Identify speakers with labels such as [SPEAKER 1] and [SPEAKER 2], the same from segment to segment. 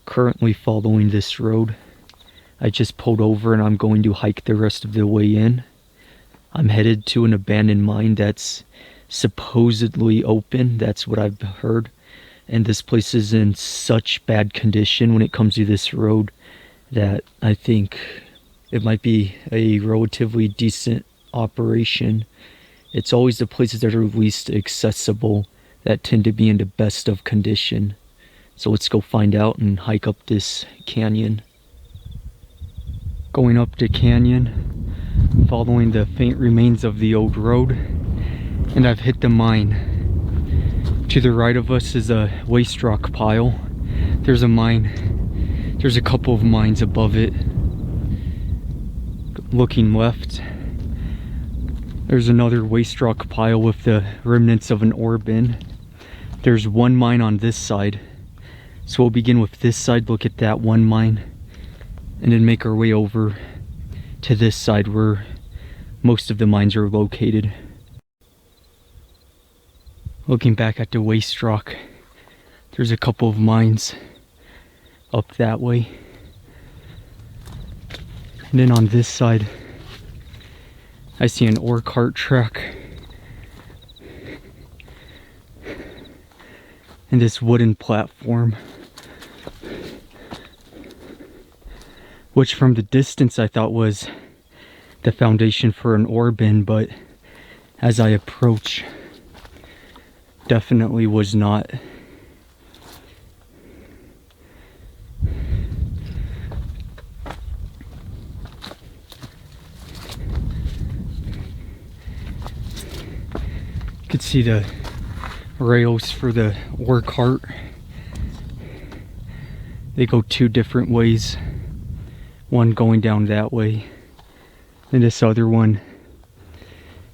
[SPEAKER 1] currently following this road. I just pulled over and I'm going to hike the rest of the way in. I'm headed to an abandoned mine that's supposedly open. That's what I've heard. And this place is in such bad condition when it comes to this road that I think it might be a relatively decent operation. It's always the places that are least accessible that tend to be in the best of condition. So let's go find out and hike up this canyon. Going up the canyon, following the faint remains of the old road, and I've hit the mine. To the right of us is a waste rock pile. There's a mine. There's a couple of mines above it. Looking left, there's another waste rock pile with the remnants of an ore bin. There's one mine on this side. So we'll begin with this side, look at that one mine, and then make our way over to this side where most of the mines are located. Looking back at the waste rock, there's a couple of mines up that way. And then on this side, I see an ore cart track. And this wooden platform, which from the distance I thought was the foundation for an ore bin, but as I approach, definitely was not. You could see the rails for the ore cart. They go two different ways. One going down that way, and this other one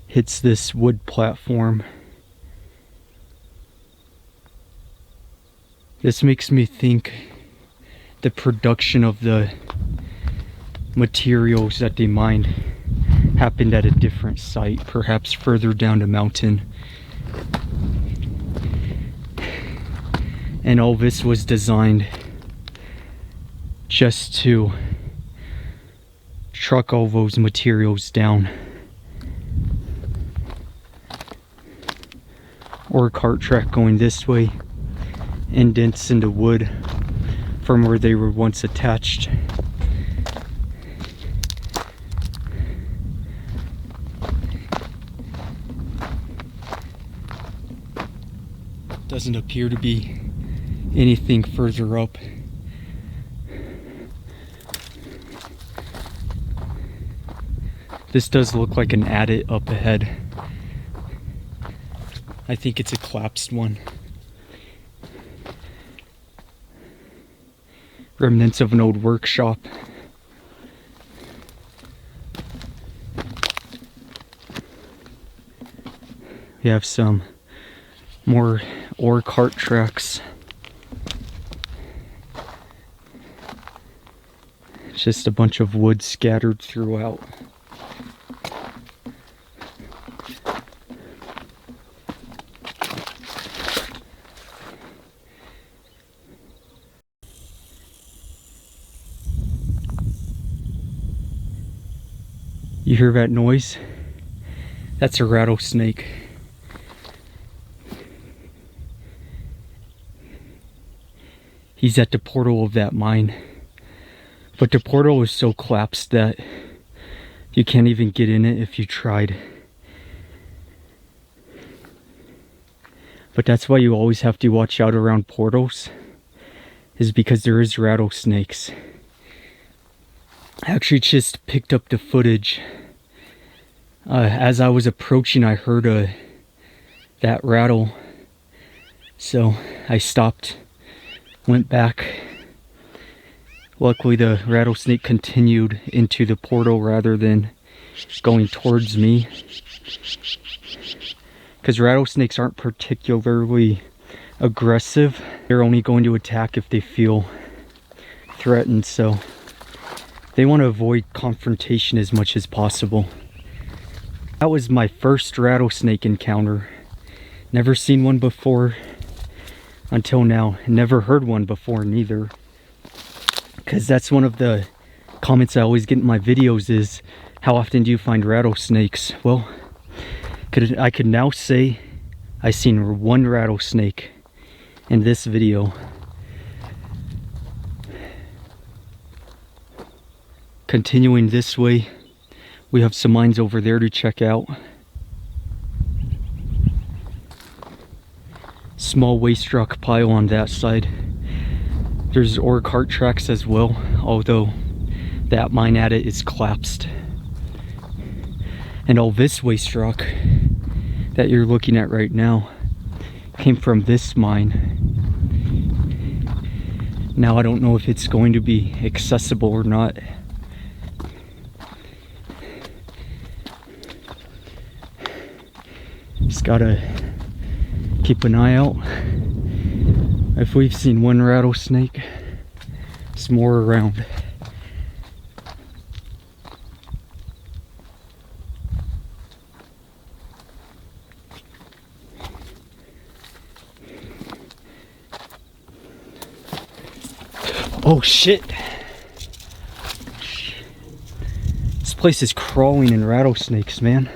[SPEAKER 1] hits this wood platform. This makes me think the production of the materials that they mined happened at a different site, perhaps further down the mountain. And all this was designed just to truck all those materials down. Or cart track going this way, indents in the wood from where they were once attached. Doesn't appear to be anything further up. This does look like an adit up ahead. I think it's a collapsed one. Remnants of an old workshop. We have some more ore cart tracks. It's just a bunch of wood scattered throughout. You hear that noise? That's a rattlesnake. He's at the portal of that mine. But the portal is so collapsed that you can't even get in it if you tried. But that's why you always have to watch out around portals, is because there is rattlesnakes. I actually just picked up the footage. As I was approaching, I heard that rattle. So I stopped, went back. Luckily the rattlesnake continued into the portal rather than going towards me. Because rattlesnakes aren't particularly aggressive. They're only going to attack if they feel threatened, so they want to avoid confrontation as much as possible. That was my first rattlesnake encounter. Never seen one before until now. Never heard one before neither. because that's one of the comments I always get in my videos is, how often do you find rattlesnakes? Well, I could now say I seen one rattlesnake in this video. Continuing this way, we have some mines over there to check out. Small waste rock pile on that side. There's ore cart tracks as well, although that mine at it is collapsed. And all this waste rock that you're looking at right now came from this mine. Now I don't know if it's going to be accessible or not. Just gotta keep an eye out. If we've seen one rattlesnake, there's more around. Oh shit! This place is crawling in rattlesnakes, man.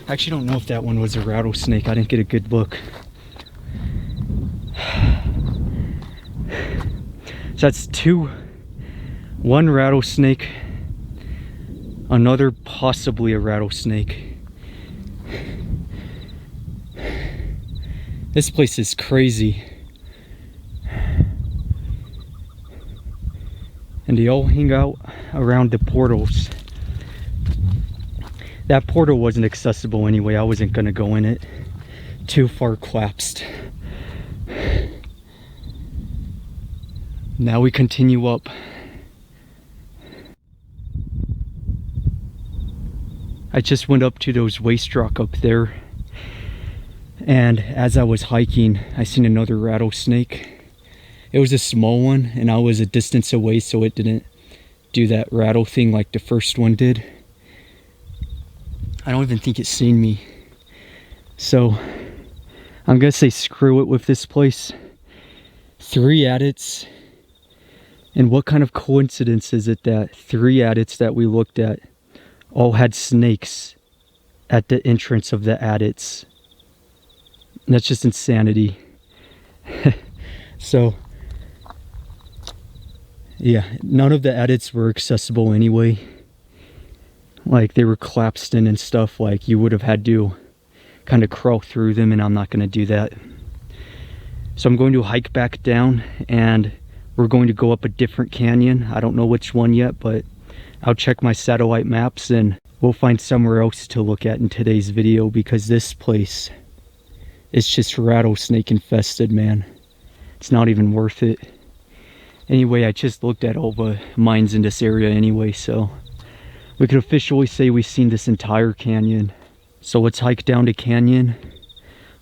[SPEAKER 1] I actually don't know if that one was a rattlesnake. I didn't get a good look. So that's one rattlesnake, another possibly a rattlesnake. This place is crazy. And they all hang out around the portals. That portal wasn't accessible anyway. I wasn't gonna go in it. Too far collapsed. Now we continue up. I just went up to those waste rock up there, and as I was hiking, I seen another rattlesnake. It was a small one, and I was a distance away, so it didn't do that rattle thing like the first one did. I don't even think it's seen me. So I'm gonna say screw it with this place. 3 adits. And what kind of coincidence is it that 3 adits that we looked at all had snakes at the entrance of the adits? That's just insanity. So yeah, none of the adits were accessible anyway. Like, they were collapsed in and stuff. Like, you would have had to kind of crawl through them, and I'm not going to do that. So I'm going to hike back down, and we're going to go up a different canyon. I don't know which one yet, but I'll check my satellite maps, and we'll find somewhere else to look at in today's video, because this place is just rattlesnake infested, man. It's not even worth it. Anyway, I just looked at all the mines in this area anyway, so we could officially say we've seen this entire canyon. So let's hike down to canyon.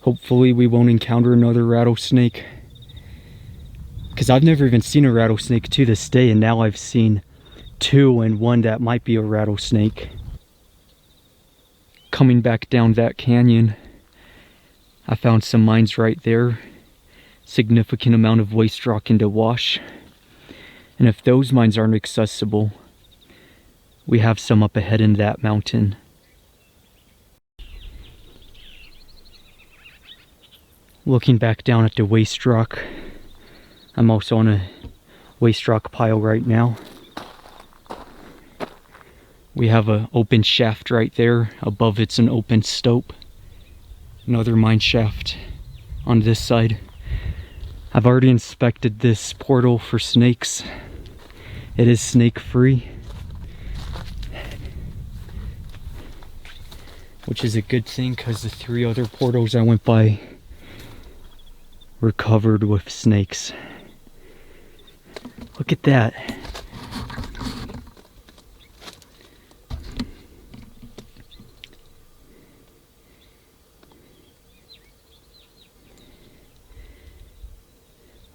[SPEAKER 1] Hopefully we won't encounter another rattlesnake, because I've never even seen a rattlesnake to this day, and now I've seen 2 and one that might be a rattlesnake. Coming back down that canyon, I found some mines right there. Significant amount of waste rock into wash. And if those mines aren't accessible, we have some up ahead in that mountain. Looking back down at the waste rock, I'm also on a waste rock pile right now. We have an open shaft right there. Above it's an open stope. Another mine shaft on this side. I've already inspected this portal for snakes. It is snake free, which is a good thing, because the 3 other portals I went by were covered with snakes. Look at that.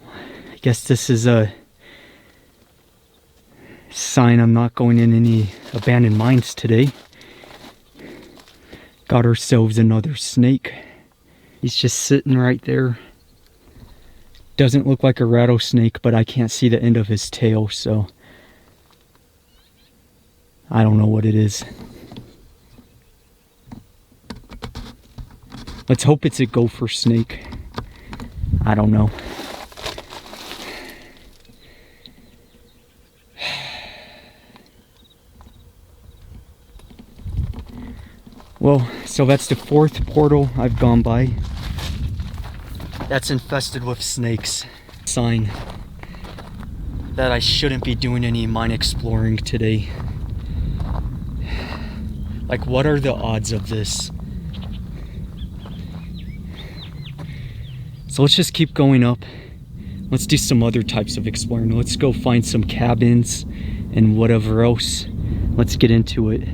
[SPEAKER 1] I guess this is a sign I'm not going in any abandoned mines today. Got ourselves another snake. He's just sitting right there. Doesn't look like a rattlesnake, but I can't see the end of his tail, so I don't know what it is. Let's hope it's a gopher snake. I don't know. Well, so that's the 4th portal I've gone by. That's infested with snakes. Sign that I shouldn't be doing any mine exploring today. Like, what are the odds of this? So let's just keep going up. Let's do some other types of exploring. Let's go find some cabins and whatever else. Let's get into it.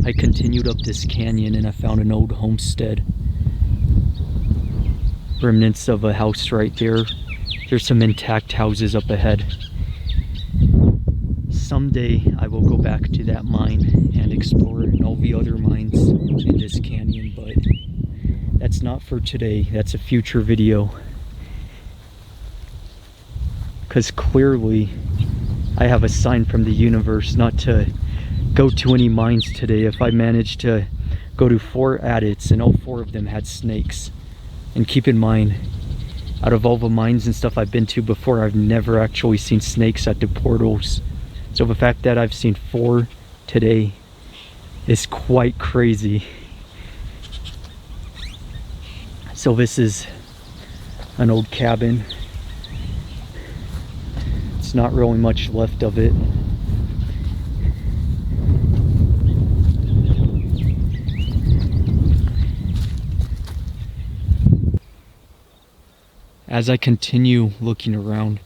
[SPEAKER 1] I continued up this canyon and I found an old homestead. Remnants of a house right there. There's some intact houses up ahead. Someday I will go back to that mine and explore all the other mines in this canyon, but that's not for today. That's a future video. Because clearly I have a sign from the universe not to go to any mines today. If I managed to go to 4 adits and all 4 of them had snakes. And keep in mind, out of all the mines and stuff I've been to before, I've never actually seen snakes at the portals. So the fact that I've seen 4 today is quite crazy. So this is an old cabin. It's not really much left of it. As I continue looking around,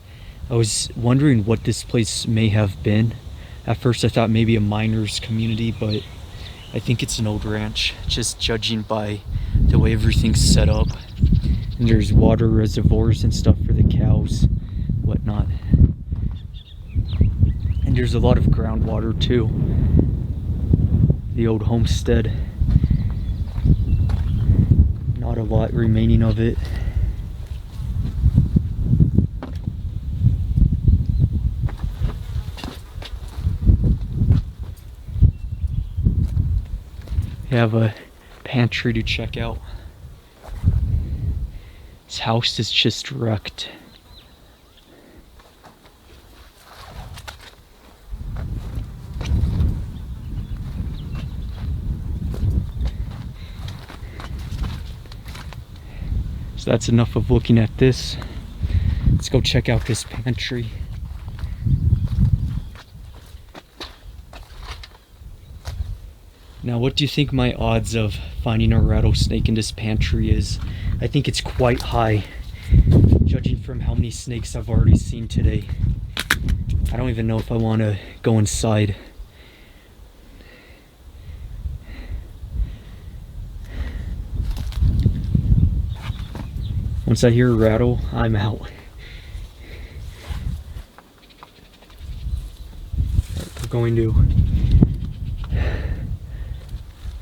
[SPEAKER 1] I was wondering what this place may have been. At first I thought maybe a miner's community, but I think it's an old ranch, just judging by the way everything's set up. And there's water reservoirs and stuff for the cows, whatnot. And there's a lot of groundwater too. The old homestead. Not a lot remaining of it. Have a pantry to check out. This house is just wrecked. So that's enough of looking at this. Let's go check out this pantry. Now, what do you think my odds of finding a rattlesnake in this pantry is? I think it's quite high, judging from how many snakes I've already seen today. I don't even know if I want to go inside. Once I hear a rattle, I'm out. We're going to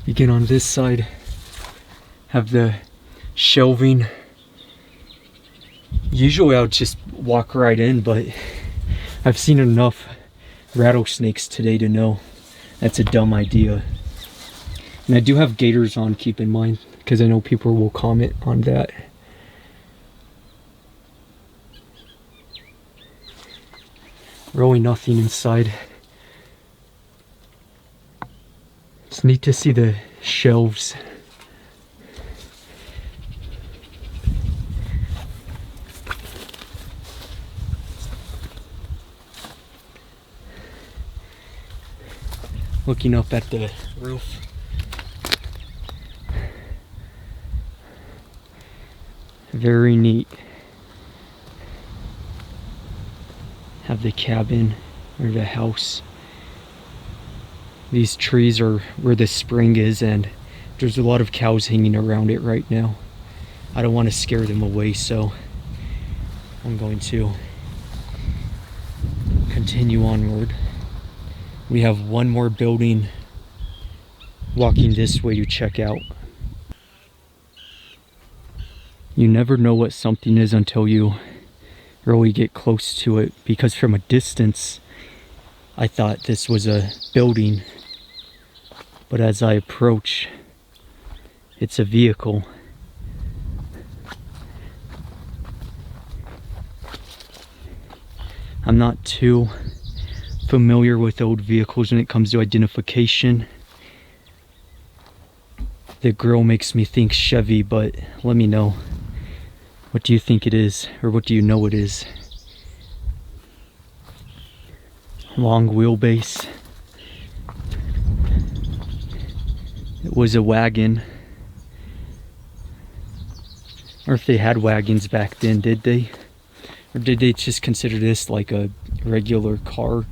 [SPEAKER 1] begin on this side. Have the shelving. Usually I would just walk right in, but I've seen enough rattlesnakes today to know that's a dumb idea. And I do have gaiters on, keep in mind, because I know people will comment on that. Really nothing inside. It's neat to see the shelves. Looking up at the roof. Very neat. Have the cabin or the house. These trees are where the spring is, and there's a lot of cows hanging around it right now. I don't want to scare them away, so I'm going to continue onward. We have one more building walking this way to check out. You never know what something is until you really get close to it, because from a distance I thought this was a building, but as I approach, it's a vehicle. I'm not too familiar with old vehicles when it comes to identification. The grill makes me think Chevy, but let me know. What do you think it is? Or what do you know it is? Long wheelbase. It was a wagon. Or if they had wagons back then, did they? Or did they just consider this like a regular car?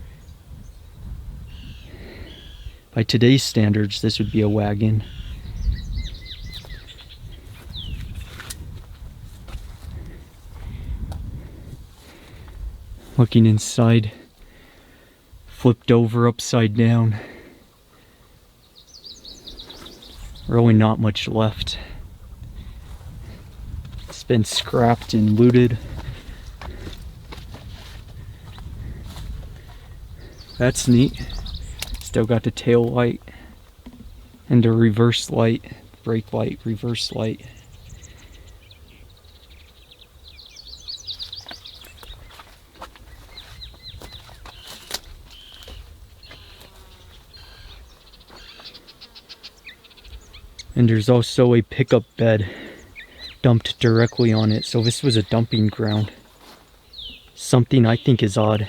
[SPEAKER 1] By today's standards, this would be a wagon. Looking inside, flipped over upside down. Really not much left. It's been scrapped and looted. That's neat. Still got the tail light and the reverse light, brake light, reverse light. And there's also a pickup bed dumped directly on it. So this was a dumping ground. Something I think is odd.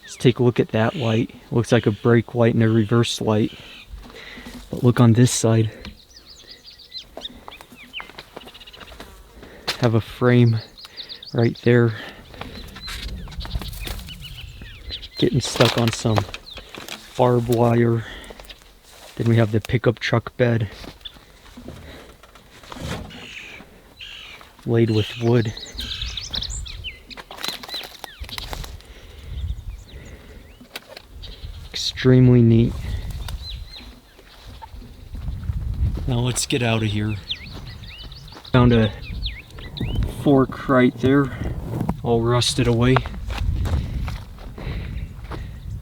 [SPEAKER 1] Let's take a look at that light. Looks like a brake light and a reverse light. But look on this side. Have a frame right there. Getting stuck on some barbed wire. Then we have the pickup truck bed. Laid with wood. Extremely neat. Now let's get out of here. Found a fork right there, all rusted away.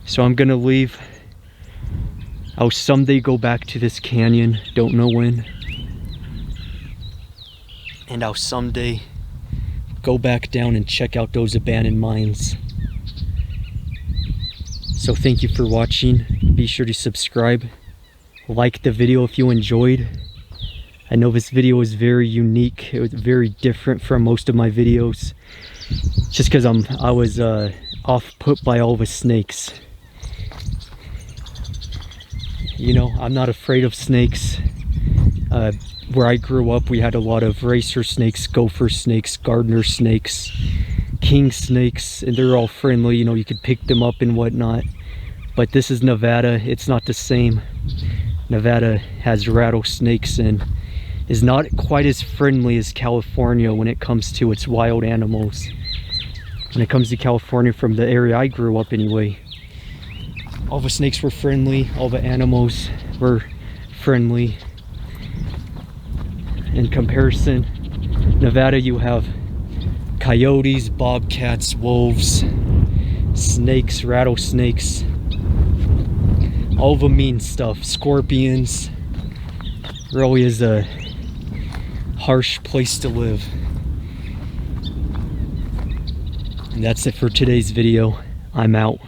[SPEAKER 1] So I'm gonna leave. I'll someday go back to this canyon, don't know when. And I'll someday go back down and check out those abandoned mines. So thank you for watching. Be sure to subscribe. Like the video if you enjoyed. I know this video was very unique. It was very different from most of my videos. Just because I was off put by all the snakes. You know, I'm not afraid of snakes. Where I grew up, we had a lot of racer snakes, gopher snakes, gardener snakes, king snakes, and they're all friendly. You know, you could pick them up and whatnot. But this is Nevada. It's not the same. Nevada has rattlesnakes and is not quite as friendly as California when it comes to its wild animals. When it comes to California, from the area I grew up anyway, all the snakes were friendly, all the animals were friendly. In comparison, Nevada, you have coyotes, bobcats, wolves, snakes, rattlesnakes, all the mean stuff, scorpions. Really is a harsh place to live. And that's it for today's video. I'm out.